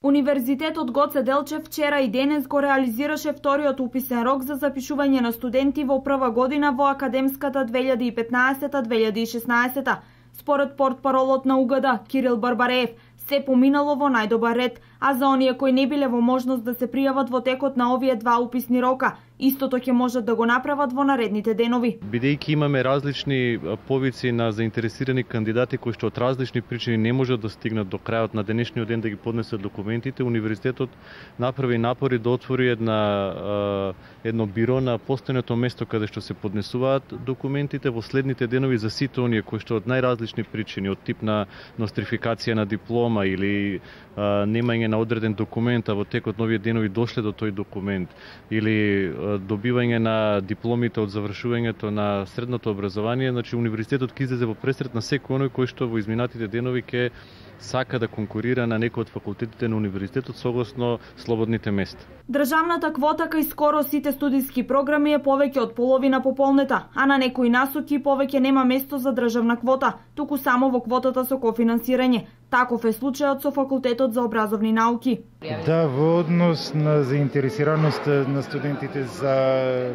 Универзитетот Гоце Делчев вчера и денес го реализираше вториот уписен рок за запишување на студенти во прва година во академската 2015-2016. Според портпаролот на УГД Кирил Барбареев, се поминало во најдобар ред, а за оние кои не биле во можност да се пријават во текот на овие два уписни рока, истото ќе можат да го направат во наредните денови. Бидејќи имаме различни повици на заинтересирани кандидати кои што од различни причини не можат да стигнат до крајот на денешниот ден да ги поднесат документите, универзитетот направи напори да отвори едно биро на постојното место каде што се поднесуваат документите во следните денови за сите оние кои што од најразлични причини, од тип на нострификација на диплома или немање на одреден документ, а во текот на овие денови дошле до тој документ, или добивање на дипломите од завршувањето на средното образование, значи универзитетот ќе излезе во пресрет на секој оној кој што во изминатите денови ќе сака да конкурира на некој од факултетите на универзитетот согласно слободните места. Државната квота кај скоро сите студиски програми е повеќе од половина пополнета, а на некои насоки повеќе нема место за државна квота, туку само во квотата со кофинансирање. Таков е случајот со факултетот за образовни науки. Да, во однос на заинтересираноста на студентите за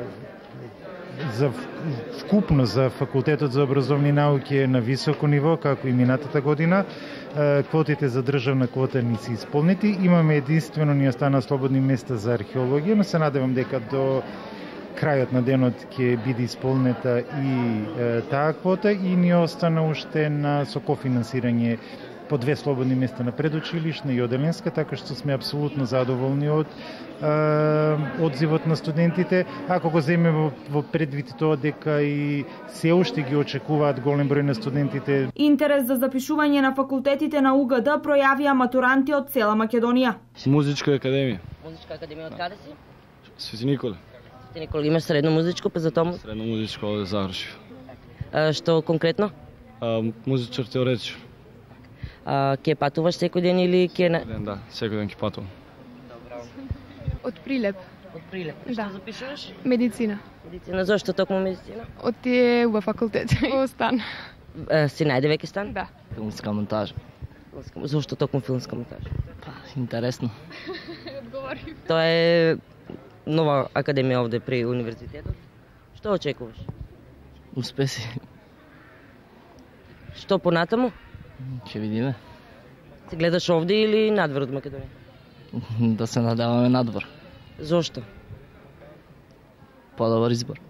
вкупно за факултетот за образовни науки е на високо ниво, како и минатата година. Квотите за државна квота не се исполнети. Имаме единствено ни остана слободни места за археологија, но се надевам дека до крајот на денот ќе биде исполнета и таа квота и ни остана уште на со кофинансирање по 2 слободни места на предучилишна и оделенска, така што сме апсолутно задоволни од одзивот на студентите. Ако го земе во предвид тоа дека и се уште ги очекуваат голем број на студентите. Интерес за запишување на факултетите на УГД пројавија матуранти од цела Македонија. Музичка академија. Музичка академија од каде си? Свети Николе. Свети Николе, имаш средно музичко, па за тоа? Средно музичко овде завршив. Што конкретно? Музичар теоретичар. Ке патуваш секој ден или ке на... Да, секој ден ќе патувам. Од Прилеп. Од Прилеп. Да. Што запишуваш? Медицина. Медицина, зошто токму медицина? Од тие УБА факултет. Во стан. Си најде веќе стан? Да. Филмска монтажа. Зошто токму филмска монтажа? Интересно. Одговори. Тоа е нова академија овде при универзитетот. Што очекуваш? Успеси. Што понатаму? Ќе видиме. Се гледаш овде или надвор од Македонија? Да се надеваме надвор. Зошто? Подобар избор.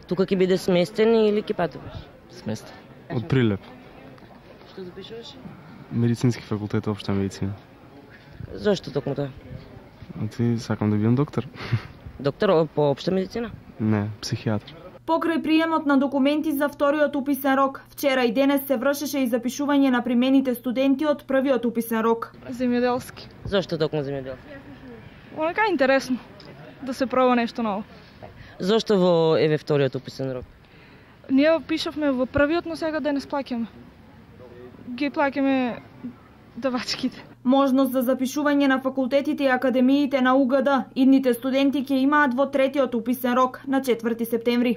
Тука ќе биде сместен или ќе патуваш? Сместен. Од Прилеп. Што запишуваш? Медицински факултет општа медицина. Зошто токму тоа? Ти сакам да бидам доктор. Доктор по општа медицина? Не, психијатар. Покрај приемот на документи за вториот уписен рок, вчера и денес се вршеше и запишување на примените студенти од првиот уписен рок. Земјоделски. Зошто токму земјоделски? Онака интересно да се проба нешто ново. Зошто во еве вториот уписен рок? Ние пишавме во првиот, но сега денес плаќаме. Ги плаќаме давачките. Можност за запишување на факултетите и академиите на УГД идните студенти ќе имаат во третиот уписен рок на 4 септември.